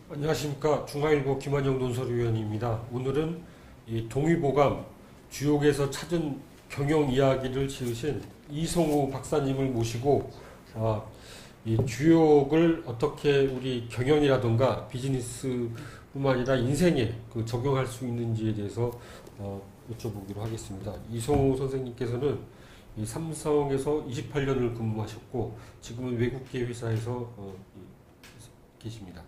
안녕하십니까. 중앙일보 김한영 논설위원입니다. 오늘은 이 동의보감 주역에서 찾은 경영 이야기를 지으신 이성우 박사님을 모시고 이 주역을 어떻게 우리 경영이라든가 비즈니스뿐만 아니라 인생에 적용할 수 있는지에 대해서 여쭤보기로 하겠습니다. 이성우 선생님께서는 이 삼성에서 28년을 근무하셨고 지금은 외국계 회사에서 계십니다.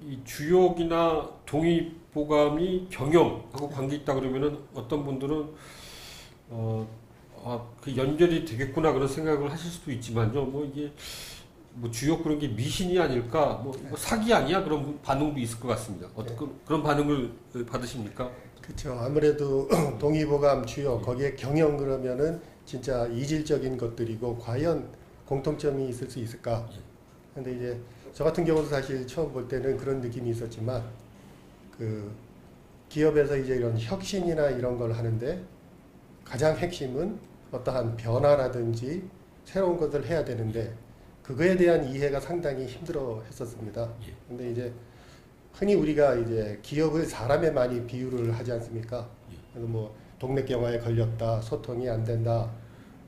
이 주역이나 동의보감이 경영하고 관계 있다 그러면은 어떤 분들은 그 연결이 되겠구나 그런 생각을 하실 수도 있지만요. 뭐 이게 뭐 주역 그런 게 미신이 아닐까, 뭐 사기 아니야 그런 반응도 있을 것 같습니다. 그런 반응을 받으십니까? 그렇죠. 아무래도 동의보감 주역 거기에 경영 그러면은 진짜 이질적인 것들이고 과연 공통점이 있을 수 있을까? 근데 이제 저 같은 경우도 사실 처음 볼 때는 그런 느낌이 있었지만 그 기업에서 이제 이런 혁신이나 이런 걸 하는데 가장 핵심은 어떠한 변화라든지 새로운 것을 해야 되는데 그거에 대한 이해가 상당히 힘들어 했었습니다. 근데 이제 흔히 우리가 이제 기업을 사람에 많이 비유를 하지 않습니까? 그래서 뭐 동맥경화에 걸렸다, 소통이 안 된다.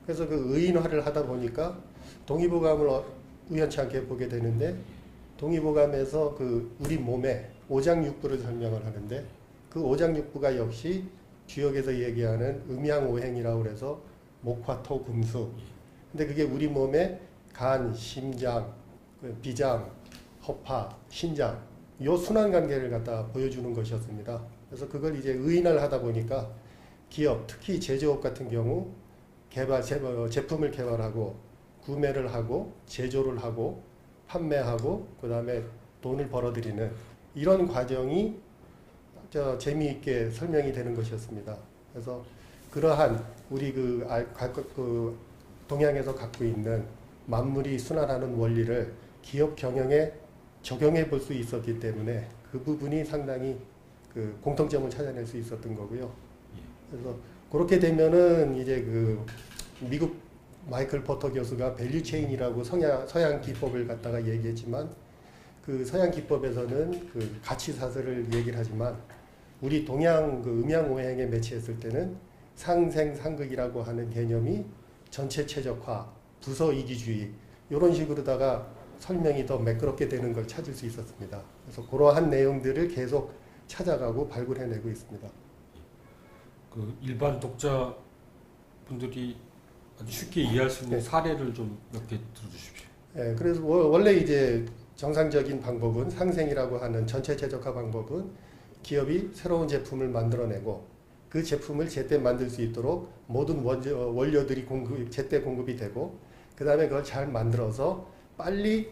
그래서 그 의인화를 하다 보니까 동의보감을 우연치 않게 보게 되는데 동의보감에서 그 우리 몸의 오장육부를 설명을 하는데 그 오장육부가 역시 주역에서 얘기하는 음양오행이라고 그래서 목화토 금수. 근데 그게 우리 몸의 간, 심장, 비장, 허파, 신장 요 순환 관계를 갖다 보여주는 것이었습니다. 그래서 그걸 이제 의인화를 하다 보니까 기업, 특히 제조업 같은 경우 제품을 개발하고 구매를 하고 제조를 하고 판매하고 그 다음에 돈을 벌어들이는 이런 과정이 재미있게 설명이 되는 것이었습니다. 그래서 그러한 우리 그 동양에서 갖고 있는 만물이 순환하는 원리를 기업 경영에 적용해 볼 수 있었기 때문에 그 부분이 상당히 그 공통점을 찾아낼 수 있었던 거고요. 그래서 그렇게 되면은 이제 그 미국 마이클 포터 교수가 밸류 체인이라고 서양 기법을 갖다가 얘기했지만 그 서양 기법에서는 그 가치 사슬을 얘기를 하지만 우리 동양 그 음양오행에 매치했을 때는 상생상극이라고 하는 개념이 전체 최적화, 부서 이기주의 이런 식으로다가 설명이 더 매끄럽게 되는 걸 찾을 수 있었습니다. 그래서 그러한 내용들을 계속 찾아가고 발굴해내고 있습니다. 그 일반 독자분들이 아주 쉽게 이해할 수 있는 사례를 좀 몇 개 들어주십시오. 네, 그래서 원래 이제 정상적인 방법은 상생이라고 하는 전체 최적화 방법은 기업이 새로운 제품을 만들어내고 그 제품을 제때 만들 수 있도록 모든 원료들이 제때 공급이 되고 그 다음에 그걸 잘 만들어서 빨리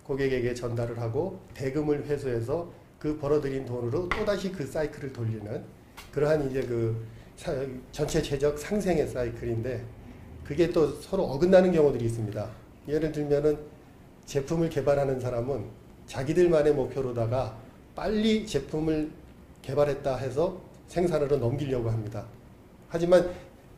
고객에게 전달을 하고 대금을 회수해서 그 벌어들인 돈으로 또다시 그 사이클을 돌리는 그러한 이제 그 전체체적 상생의 사이클인데 그게 또 서로 어긋나는 경우들이 있습니다. 예를 들면은 제품을 개발하는 사람은 자기들만의 목표로다가 빨리 제품을 개발했다 해서 생산으로 넘기려고 합니다. 하지만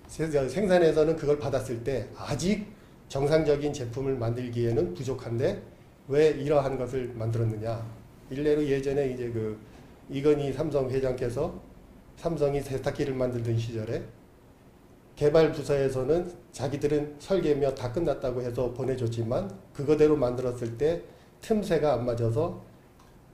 생산에서는 그걸 받았을 때 아직 정상적인 제품을 만들기에는 부족한데 왜 이러한 것을 만들었느냐. 일례로 예전에 이제 그 이건희 삼성 회장께서 삼성이 세탁기를 만들던 시절에 개발 부서에서는 자기들은 설계며 다 끝났다고 해서 보내줬지만 그거대로 만들었을 때 틈새가 안 맞아서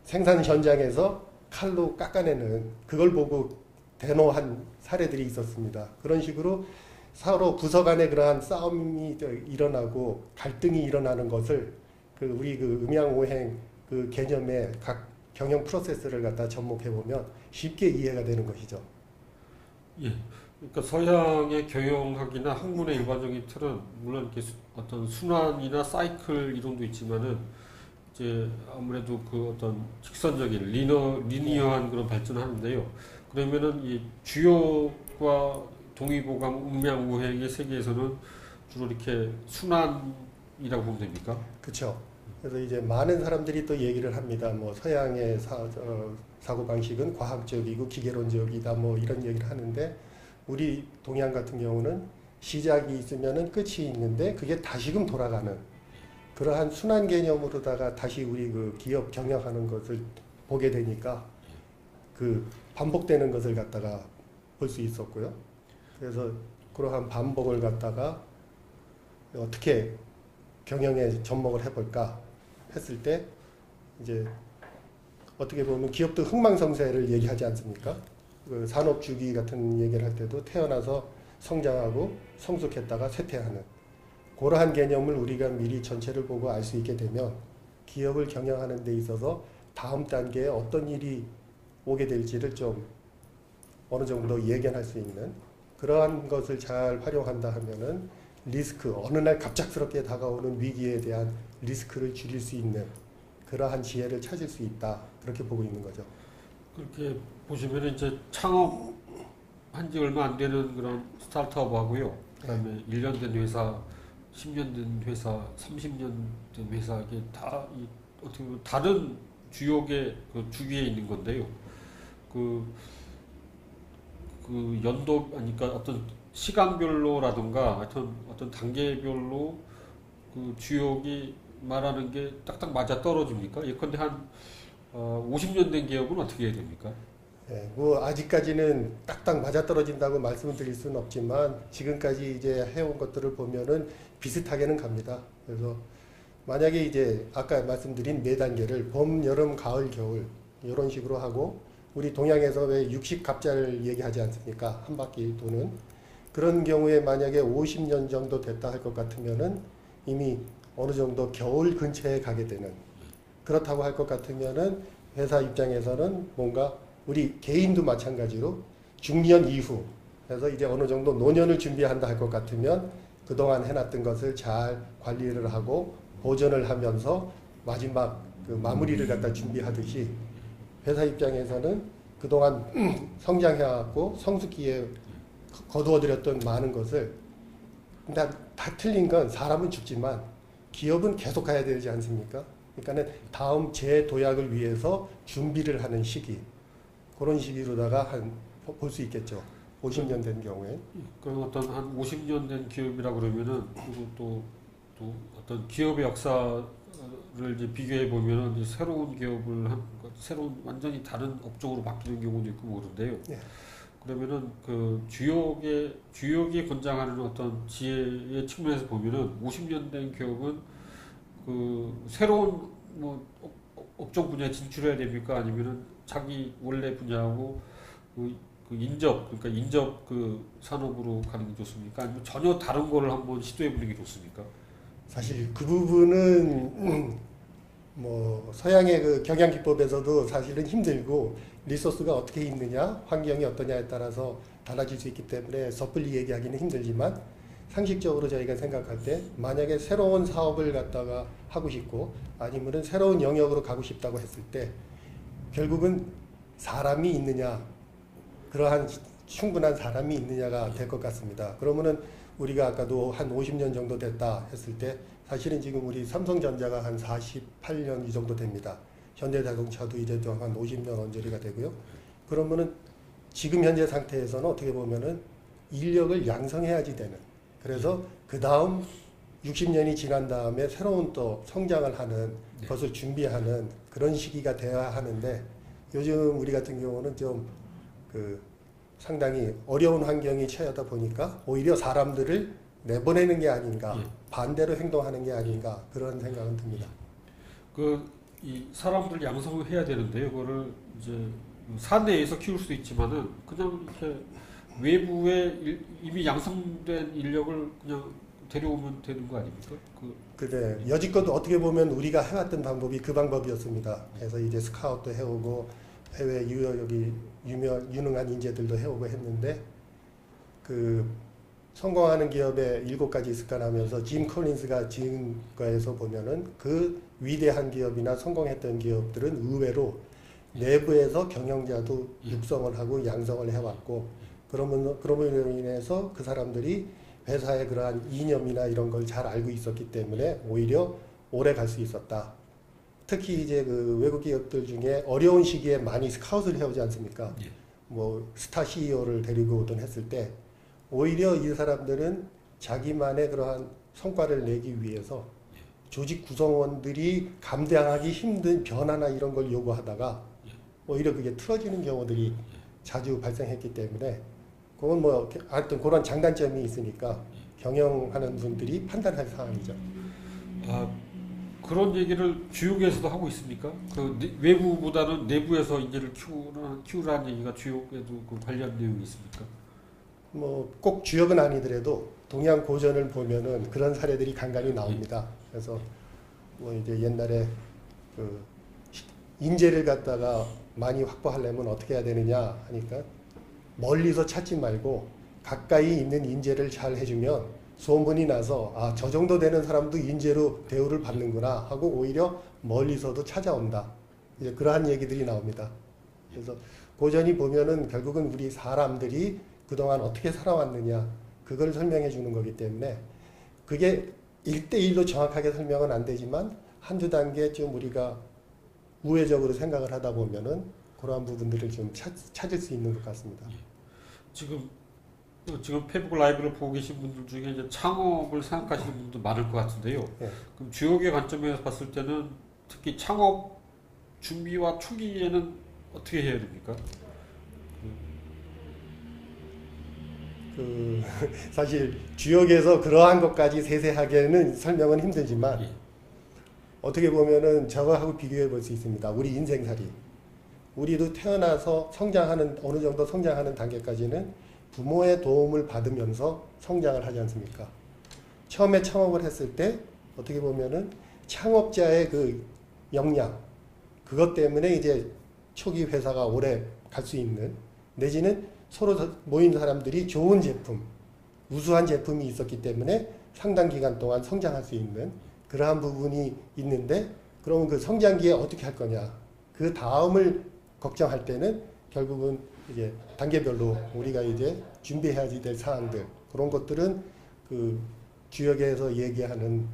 생산 현장에서 칼로 깎아내는 그걸 보고 대노한 사례들이 있었습니다. 그런 식으로 서로 부서 간에 그러한 싸움이 일어나고 갈등이 일어나는 것을 우리 그 음양오행 그 개념의 각 경영 프로세스를 갖다 접목해 보면 쉽게 이해가 되는 것이죠. 예. 그러니까 서양의 경영학이나 학문의 일반적인 틀은 물론 이렇게 어떤 순환이나 사이클 이론도 있지만은 이제 아무래도 그 어떤 직선적인 리니어한 그런 발전을 하는데요. 그러면은 이 주역과 동의보감, 음양오행의 세계에서는 주로 이렇게 순환이라고 보면 됩니까? 그렇죠. 그래서 이제 많은 사람들이 또 얘기를 합니다. 뭐 서양의 사고 방식은 과학적이고 기계론적이다 뭐 이런 얘기를 하는데 우리 동양 같은 경우는 시작이 있으면은 끝이 있는데 그게 다시금 돌아가는 그러한 순환 개념으로다가 다시 우리 그 기업 경영하는 것을 보게 되니까 그 반복되는 것을 갖다가 볼 수 있었고요. 그래서 그러한 반복을 갖다가 어떻게 경영에 접목을 해볼까 했을 때 이제 어떻게 보면 기업도 흥망성쇠를 얘기하지 않습니까? 그 산업 주기 같은 얘기를 할 때도 태어나서 성장하고 성숙했다가 쇠퇴하는 그러한 개념을 우리가 미리 전체를 보고 알 수 있게 되면 기업을 경영하는 데 있어서 다음 단계에 어떤 일이 오게 될지를 좀 어느 정도 예견할 수 있는 그러한 것을 잘 활용한다 하면은 리스크, 어느 날 갑작스럽게 다가오는 위기에 대한 리스크를 줄일 수 있는 그러한 지혜를 찾을 수 있다. 그렇게 보고 있는 거죠. 그렇게 보시면 이제 창업한 지 얼마 안 되는 그런 스타트업하고요. 그다음에 1년 된 회사, 10년 된 회사, 30년 된 회사 이게 다 어떻게 보면 다른 주역의 그 주위에 있는 건데요. 그 연도 그러니까 어떤 시간별로라든가 하여튼 어떤 단계별로 그 주역이 말하는 게 딱딱 맞아 떨어집니까? 예컨대 한 50년 된 기업은 어떻게 해야 됩니까? 네, 뭐 아직까지는 딱딱 맞아떨어진다고 말씀을 드릴 수는 없지만 지금까지 이제 해온 것들을 보면은 비슷하게는 갑니다. 그래서 만약에 이제 아까 말씀드린 네 단계를 봄, 여름, 가을, 겨울 이런 식으로 하고 우리 동양에서 왜 60갑자를 얘기하지 않습니까? 한 바퀴 도는 그런 경우에 만약에 50년 정도 됐다 할 것 같으면은 이미 어느 정도 겨울 근처에 가게 되는 그렇다고 할 것 같으면은 회사 입장에서는 뭔가 우리 개인도 마찬가지로 중년 이후 그래서 이제 어느 정도 노년을 준비한다 할 것 같으면 그동안 해놨던 것을 잘 관리를 하고 보존을 하면서 마지막 그 마무리를 갖다 준비하듯이 회사 입장에서는 그동안 성장해왔고 성숙기에 거두어들였던 많은 것을 다 틀린 건 사람은 죽지만 기업은 계속 가야 되지 않습니까? 그러니까는 다음 재도약을 위해서 준비를 하는 시기 그런 시기로다가 볼 수 있겠죠. 50년 된 경우에. 그럼 어떤 한 50년 된 기업이라 그러면은 그리고 또 어떤 기업의 역사를 이제 비교해 보면은 이제 새로운 기업을 새로운 완전히 다른 업종으로 바뀌는 경우도 있고 모르는데요. 예. 그러면은 그 주역이 권장하는 어떤 지혜의 측면에서 보면은 50년 된 기업은 그 새로운 뭐 업종 분야에 진출해야 됩니까? 아니면은 자기 원래 분야하고 그 그러니까 인접 그 산업으로 가는 게 좋습니까? 아니면 전혀 다른 거를 한번 시도해 보는 게 좋습니까? 사실 그 부분은 뭐 서양의 그 경영 기법에서도 사실은 힘들고 리소스가 어떻게 있느냐, 환경이 어떠냐에 따라서 달라질 수 있기 때문에 섣불리 얘기하기는 힘들지만 상식적으로 저희가 생각할 때 만약에 새로운 사업을 갖다가 하고 싶고 아니면은 새로운 영역으로 가고 싶다고 했을 때 결국은 사람이 있느냐, 그러한 충분한 사람이 있느냐가 될 것 같습니다. 그러면은 우리가 아까도 한 50년 정도 됐다 했을 때 사실은 지금 우리 삼성전자가 한 48년 이 정도 됩니다. 현대자동차도 이제 좀 한 50년 언저리가 되고요. 그러면은 지금 현재 상태에서는 어떻게 보면은 인력을 양성해야지 되는. 그래서 그 다음 60년이 지난 다음에 새로운 또 성장을 하는 것을 준비하는 그런 시기가 되어야 하는데 요즘 우리 같은 경우는 좀 상당히 어려운 환경이 처하다 보니까 오히려 사람들을 내보내는 게 아닌가, 반대로 행동하는 게 아닌가 그런 생각은 듭니다. 이 사람들 양성을 해야 되는데요. 그거를 이제 사내에서 키울 수도 있지만은 그냥 이렇게 외부에 이미 양성된 인력을 그냥 데려오면 되는 거 아닙니까? 그래 여지껏 어떻게 보면 우리가 해왔던 방법이 그 방법이었습니다. 그래서 이제 스카웃도 해오고 해외 여기 유능한 인재들도 해오고 했는데 성공하는 기업에 7가지 습관하면서 짐 콜린스가 지은 거에서 보면은 그 위대한 기업이나 성공했던 기업들은 의외로 내부에서 경영자도 육성을 하고 양성을 해왔고 그러므로 인해서 그 사람들이 회사의 그러한 이념이나 이런 걸 잘 알고 있었기 때문에 오히려 오래 갈 수 있었다. 특히 이제 그 외국 기업들 중에 어려운 시기에 많이 스카웃을 해오지 않습니까? 뭐 스타 CEO를 데리고 오든 했을 때 오히려 이 사람들은 자기만의 그러한 성과를 내기 위해서 조직 구성원들이 감당하기 힘든 변화나 이런 걸 요구하다가 오히려 그게 틀어지는 경우들이 자주 발생했기 때문에 그건 뭐 하여튼 그런 장단점이 있으니까 경영하는 분들이 판단할 사항이죠. 아, 그런 얘기를 주역에서도 하고 있습니까? 외부보다는 내부에서 인재를 키우라는 얘기가 주역에도 그 관련 내용이 있습니까? 뭐 꼭 주역은 아니더라도 동양 고전을 보면은 그런 사례들이 간간히 나옵니다. 그래서 뭐 이제 옛날에 그 인재를 갖다가 많이 확보하려면 어떻게 해야 되느냐 하니까 멀리서 찾지 말고 가까이 있는 인재를 잘 해주면 소문이 나서 아, 저 정도 되는 사람도 인재로 대우를 받는구나 하고 오히려 멀리서도 찾아온다. 이제 그러한 얘기들이 나옵니다. 그래서 고전이 보면은 결국은 우리 사람들이 그동안 어떻게 살아왔느냐 그걸 설명해 주는 거기 때문에 그게 1대1로 정확하게 설명은 안 되지만 한두 단계 좀 우리가 우회적으로 생각을 하다 보면은 그러한 부분들을 좀 찾을 수 있는 것 같습니다. 지금 페이북 라이브를 보고 계신 분들 중에 이제 창업을 생각하시는 분도 많을 것 같은데요. 예. 그럼 주역의 관점에서 봤을 때는 특히 창업 준비와 초기에는 어떻게 해야 됩니까? 사실 주역에서 그러한 것까지 세세하게는 설명은 힘들지만 예. 어떻게 보면은 저거하고 비교해 볼 수 있습니다. 우리 인생살이. 우리도 태어나서 성장하는 어느 정도 성장하는 단계까지는 부모의 도움을 받으면서 성장을 하지 않습니까? 처음에 창업을 했을 때 어떻게 보면은 창업자의 그 역량 그것 때문에 이제 초기 회사가 오래 갈 수 있는 내지는 서로 모인 사람들이 좋은 제품, 우수한 제품이 있었기 때문에 상당 기간 동안 성장할 수 있는 그러한 부분이 있는데 그러면 그 성장기에 어떻게 할 거냐 그 다음을 걱정할 때는 결국은 이제 단계별로 우리가 이제 준비해야 될 사항들 그런 것들은 그 주역에서 얘기하는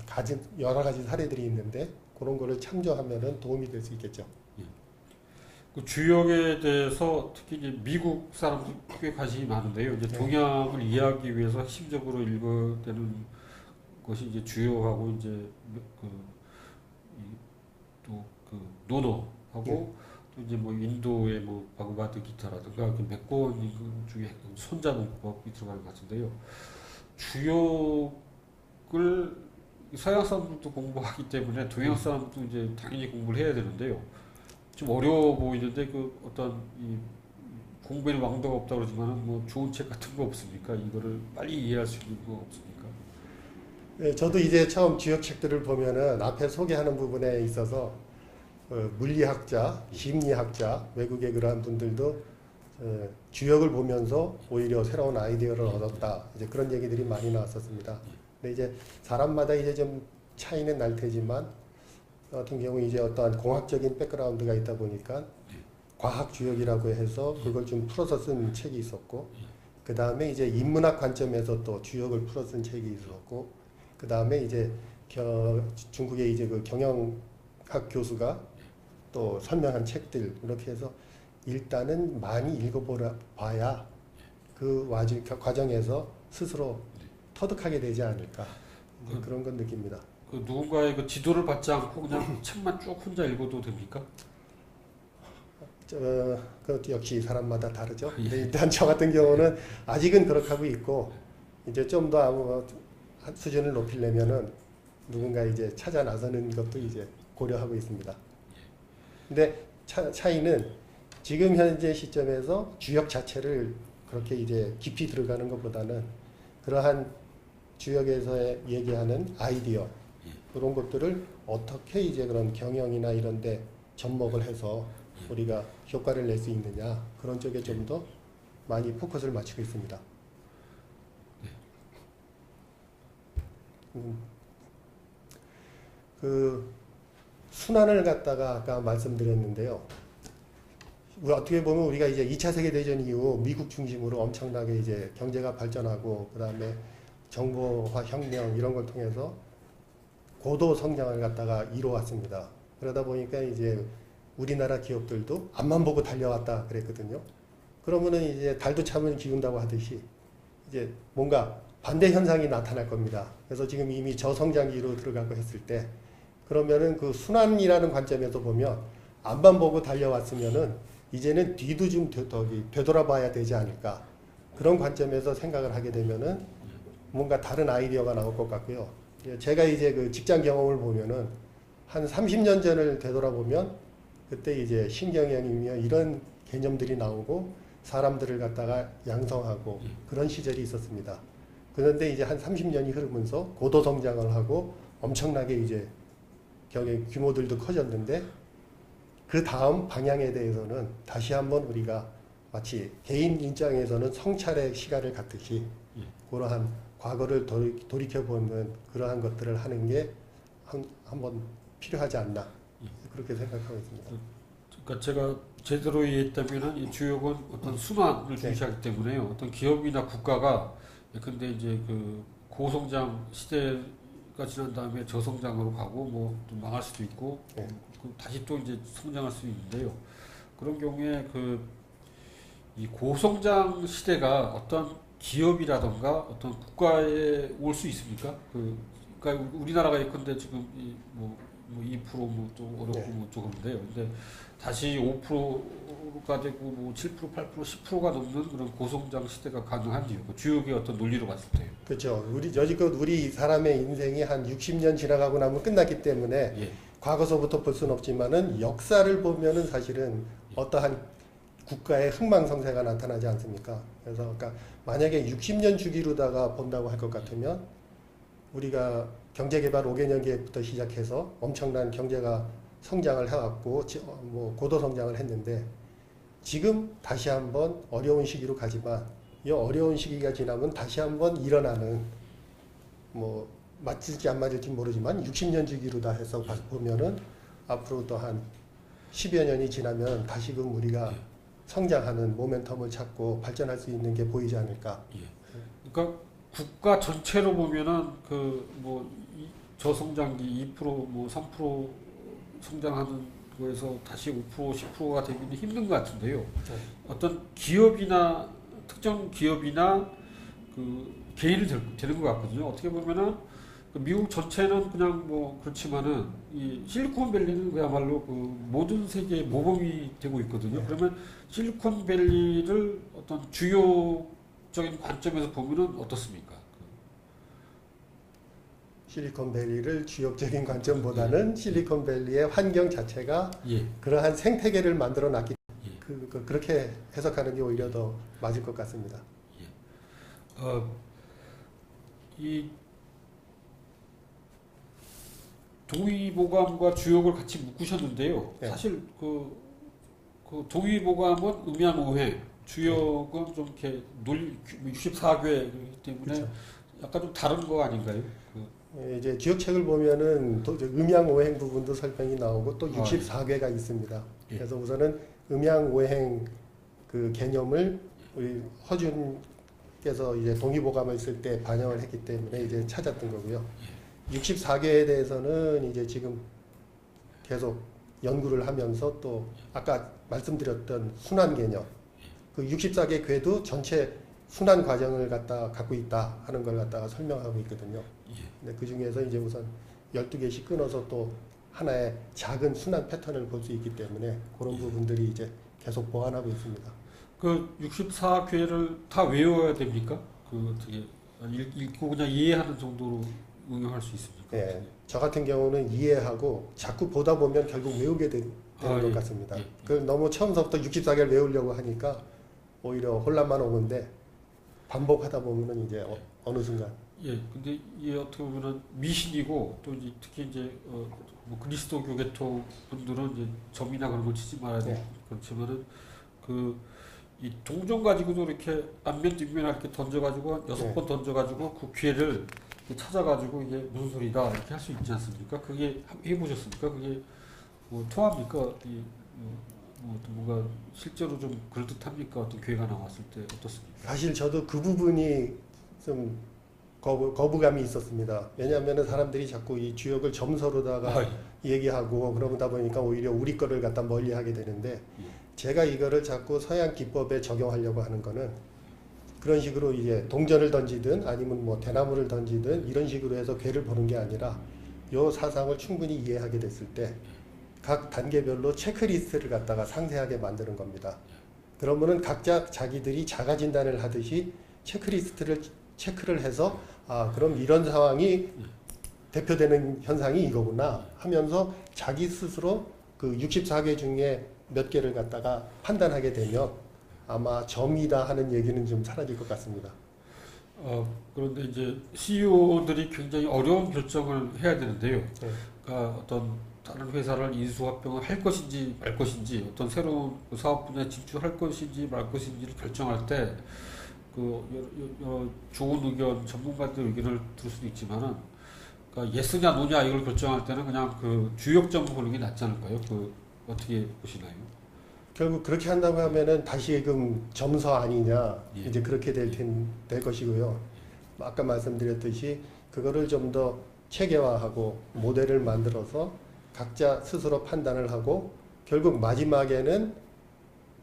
여러 가지 사례들이 있는데 그런 거를 참조하면은 도움이 될 수 있겠죠. 그 주역에 대해서 특히 이제 미국 사람들 꽤 관심이 많은데요. 이제 동양을 이해하기 위해서 핵심적으로 읽어야 되는 것이 이제 주역하고 이제 또그 노노하고 또 이제 뭐 인도의 뭐 바그바드 기타라든가 그 몇 권 중에 손자문법이 들어가는 것 같은데요. 주역을 서양 사람들도 공부하기 때문에 동양 사람도 이제 당연히 공부를 해야 되는데요. 좀 어려워 보이는데 그 어떤 이 공부에는 왕도가 없다 그러지만은 뭐 좋은 책 같은 거 없습니까? 이거를 빨리 이해할 수 있는 거 없습니까? 네, 저도 이제 처음 주역 책들을 보면은 앞에 소개하는 부분에 있어서 물리학자, 심리학자, 외국의 그러한 분들도 주역을 보면서 오히려 새로운 아이디어를 얻었다. 이제 그런 얘기들이 많이 나왔었습니다. 근데 이제 사람마다 이제 좀 차이는 날 테지만 같은 경우 이제 어떠한 공학적인 백그라운드가 있다 보니까 과학 주역이라고 해서 그걸 좀 풀어서 쓴 책이 있었고 그 다음에 이제 인문학 관점에서 또 주역을 풀어 쓴 책이 있었고 그 다음에 이제 중국의 이제 그 경영학 교수가 또 설명한 책들 이렇게 해서 일단은 많이 읽어봐야 그 과정에서 스스로 터득하게 되지 않을까 그런 건 느낍니다. 그 누군가의 그 지도를 받지 않고 그냥 책만 쭉 혼자 읽어도 됩니까? 그것도 역시 사람마다 다르죠. 근데 일단 저 같은 경우는 아직은 그렇게 하고 있고 이제 좀 더 수준을 높이려면은 누군가 이제 찾아 나서는 것도 이제 고려하고 있습니다. 근데 차이는 지금 현재 시점에서 주역 자체를 그렇게 이제 깊이 들어가는 것보다는 그러한 주역에서 얘기하는 아이디어 그런 것들을 어떻게 이제 그런 경영이나 이런 데 접목을 해서 우리가 효과를 낼 수 있느냐 그런 쪽에 좀 더 많이 포커스를 맞추고 있습니다. 그 순환을 갖다가 아까 말씀드렸는데요. 어떻게 보면 우리가 이제 2차 세계대전 이후 미국 중심으로 엄청나게 이제 경제가 발전하고 그 다음에 정보화 혁명 이런 걸 통해서 고도 성장을 갖다가 이루어왔습니다. 그러다 보니까 이제 우리나라 기업들도 앞만 보고 달려왔다 그랬거든요. 그러면은 이제 달도 참을 기운다고 하듯이 이제 뭔가 반대 현상이 나타날 겁니다. 그래서 지금 이미 저성장기로 들어가고 했을 때 그러면은 그 순환이라는 관점에서 보면 앞만 보고 달려왔으면은 이제는 뒤도 좀 되돌아봐야 되지 않을까. 그런 관점에서 생각을 하게 되면은 뭔가 다른 아이디어가 나올 것 같고요. 제가 이제 그 직장 경험을 보면은 한 30년 전을 되돌아보면 그때 이제 신경영이며 이런 개념들이 나오고 사람들을 갖다가 양성하고 그런 시절이 있었습니다. 그런데 이제 한 30년이 흐르면서 고도 성장을 하고 엄청나게 이제 규모들도 커졌는데 그 다음 방향에 대해서는 다시 한번 우리가 마치 개인 입장에서는 성찰의 시간을 갖듯이 그러한 과거를 돌이켜보는 그러한 것들을 하는 게 한번 필요하지 않나 그렇게 생각하고 있습니다. 그러니까 제가 제대로 이해했다면은 이 주역은 어떤 순환을 중시하기 때문에요. 어떤 기업이나 국가가 근데 이제 그 고성장 시대가 지난 다음에 저성장으로 가고 뭐 좀 망할 수도 있고 다시 또 이제 성장할 수 있는데요. 그런 경우에 그 이 고성장 시대가 어떤 기업이라던가 어떤 국가에 올 수 있습니까? 그러니까 우리나라가 예컨대 지금 뭐 2%또 어렵고 뭐 좀 그런데요. 근데 다시 5%가 되고 뭐 7%, 8%, 10%가 넘는 그런 고성장 시대가 가능한지요. 그 주역의 어떤 논리로 봤을 때요. 그렇죠. 여지껏 우리 사람의 인생이 한 60년 지나가고 나면 끝났기 때문에 과거서부터 볼 수는 없지만은 역사를 보면은 사실은 어떠한 국가의 흥망성쇠가 나타나지 않습니까? 그래서 그러니까 만약에 60년 주기로다가 본다고 할 것 같으면 우리가 경제개발 5개년 계획부터 시작해서 엄청난 경제가 성장을 해왔고 뭐 고도 성장을 했는데 지금 다시 한번 어려운 시기로 가지만 이 어려운 시기가 지나면 다시 한번 일어나는 뭐 맞을지 안 맞을지 모르지만 60년 주기로 다 해서 보면은 앞으로 또 한 10여 년이 지나면 다시금 우리가 성장하는 모멘텀을 찾고 발전할 수 있는 게 보이지 않을까. 그러니까 국가 전체로 보면은 그 뭐 저성장기 2% 뭐 3% 성장하는 거에서 다시 5% 10%가 되기는 힘든 것 같은데요. 어떤 기업이나 특정 기업이나 그 개인이 되는 것 같거든요. 어떻게 보면은 그 미국 전체는 그냥 뭐 그렇지만은 이 실리콘밸리는 그야말로 그 모든 세계의 모범이 되고 있거든요. 그러면 실리콘밸리를 어떤 주요적인 관점에서 보면은 어떻습니까? 실리콘밸리를 주역적인 관점보다는 실리콘밸리의 환경 자체가 그러한 생태계를 만들어 놨기 그렇게 해석하는 게 오히려 더 맞을 것 같습니다. 이 동의보감과 주역을 같이 묶으셨는데요. 사실 그 동의보감은 음양오행, 주역은 좀 이렇게 64괴이기 때문에 그렇죠. 약간 좀 다른 거 아닌가요? 이제 주역책을 보면은 음양오행 부분도 설명이 나오고 또 64괴가 있습니다. 그래서 우선은 음양오행 그 개념을 우리 허준께서 이제 동의보감을 쓸 때 반영을 했기 때문에 이제 찾았던 거고요. 64개에 대해서는 이제 지금 계속 연구를 하면서 또 아까 말씀드렸던 순환 개념 그 64개 궤도 전체 순환 과정을 갖고 있다 하는 걸 갖다가 설명하고 있거든요. 근데 그 중에서 이제 우선 12개씩 끊어서 또 하나의 작은 순환 패턴을 볼 수 있기 때문에 그런 부분들이 이제 계속 보완하고 있습니다. 그 64궤를 다 외워야 됩니까? 그 어떻게 읽고 그냥 이해하는 정도로 응용할 수 있습니까? 네, 저 같은 경우는 이해하고 자꾸 보다 보면 결국 외우게 되는 것 같습니다. 그 너무 처음부터 64개를 외우려고 하니까 오히려 혼란만 오는데 반복하다 보면은 이제 어느 순간. 근데 이게 어떻게 보면은 미신이고 또 이제 특히 이제 뭐 그리스도교 계통 분들은 이제 점이나 그런 걸 치지 말아야 돼. 그렇지만은 이 동전 가지고도 이렇게 앞면 뒷면 이렇게 던져가지고 한 6번 던져가지고 그 귀를 찾아가지고 이게 무슨 소리다 이렇게 할 수 있지 않습니까? 그게 해보셨습니까? 그게 뭐 통합니까? 뭔가 실제로 좀 그럴듯합니까? 어떤 기회가 나왔을 때 어떻습니까? 사실 저도 그 부분이 좀 거부감이 있었습니다. 왜냐하면 사람들이 자꾸 이 주역을 점서로다가 얘기하고 그러다 보니까 오히려 우리 거를 갖다 멀리하게 되는데 제가 이거를 자꾸 서양 기법에 적용하려고 하는 거는 그런 식으로 이제 동전을 던지든 아니면 뭐 대나무를 던지든 이런 식으로 해서 괴를 보는 게 아니라 요 사상을 충분히 이해하게 됐을 때 각 단계별로 체크리스트를 갖다가 상세하게 만드는 겁니다. 그러면은 각자 자기들이 자가 진단을 하듯이 체크를 해서 그럼 이런 상황이 대표되는 현상이 이거구나 하면서 자기 스스로 그 64개 중에 몇 개를 갖다가 판단하게 되면 아마 점이다 하는 얘기는 좀 사라질 것 같습니다. 그런데 이제 CEO들이 굉장히 어려운 결정을 해야 되는데요. 네. 그러니까 어떤 다른 회사를 인수합병을 할 것인지 말 것인지, 어떤 새로운 사업 분야에 진출할 것인지 말 것인지를 결정할 때 좋은 의견, 전문가들 의견을 들을 수도 있지만은, 그러니까 예스냐 노냐 이걸 결정할 때는 그냥 그 주역점 보는 게 낫지 않을까요? 어떻게 보시나요? 결국 그렇게 한다고 하면은 다시금 점서 아니냐 예. 이제 그렇게 될 것이고요. 아까 말씀드렸듯이 그거를 좀 더 체계화하고 모델을 만들어서 각자 스스로 판단을 하고 결국 마지막에는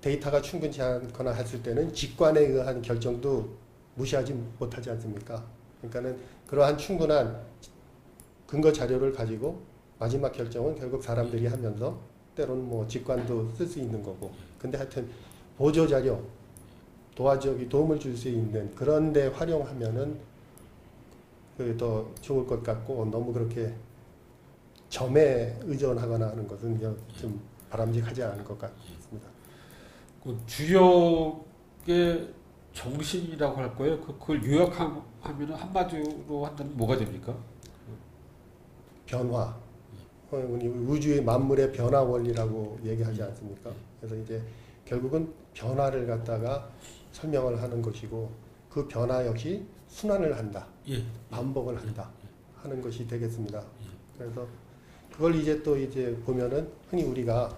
데이터가 충분치 않거나 했을 때는 직관에 의한 결정도 무시하지 못하지 않습니까? 그러니까는 그러한 충분한 근거 자료를 가지고 마지막 결정은 결국 사람들이 하면서 때로는 뭐 직관도 쓸 수 있는 거고. 근데 하여튼 보조 자료, 도움을 줄 수 있는 그런 데 활용하면은 더 좋을 것 같고, 너무 그렇게 점에 의존하거나 하는 것은 좀 바람직하지 않을 것 같습니다. 그 주역의 정신이라고 할 거예요. 그걸 요약하면 한마디로 한다면 뭐가 됩니까? 변화. 우리 우주의 만물의 변화 원리라고 얘기하지 않습니까? 그래서 이제 결국은 변화를 갖다가 설명을 하는 것이고, 그 변화 역시 순환을 한다. 예. 반복을 한다. 하는 것이 되겠습니다. 그래서 그걸 이제 또 이제 보면은 흔히 우리가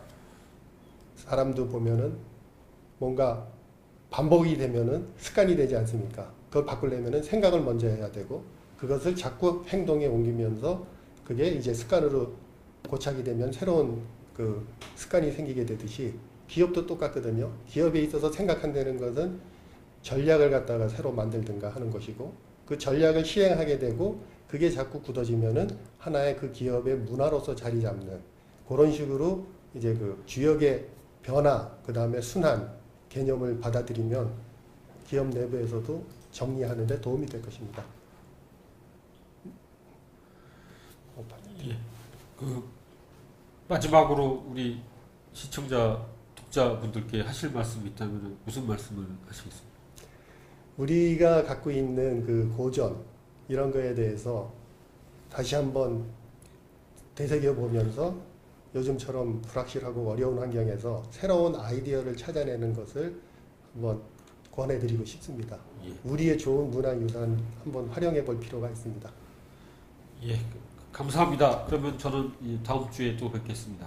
사람도 보면은 뭔가 반복이 되면은 습관이 되지 않습니까? 그걸 바꾸려면은 생각을 먼저 해야 되고, 그것을 자꾸 행동에 옮기면서 그게 이제 습관으로 고착이 되면 새로운 그 습관이 생기게 되듯이 기업도 똑같거든요. 기업에 있어서 생각한다는 것은 전략을 갖다가 새로 만들든가 하는 것이고, 그 전략을 시행하게 되고 그게 자꾸 굳어지면은 하나의 그 기업의 문화로서 자리 잡는 그런 식으로 이제 그 주역의 변화, 그 다음에 순환 개념을 받아들이면 기업 내부에서도 정리하는 데 도움이 될 것입니다. 예. 마지막으로 우리 시청자, 독자분들께 하실 말씀이 있다면 무슨 말씀을 하시겠습니까? 우리가 갖고 있는 그 고전 이런 거에 대해서 다시 한번 되새겨보면서 요즘처럼 불확실하고 어려운 환경에서 새로운 아이디어를 찾아내는 것을 한번 권해드리고 싶습니다. 예. 우리의 좋은 문화유산 한번 활용해 볼 필요가 있습니다. 예, 감사합니다. 그러면 저는 다음 주에 또 뵙겠습니다.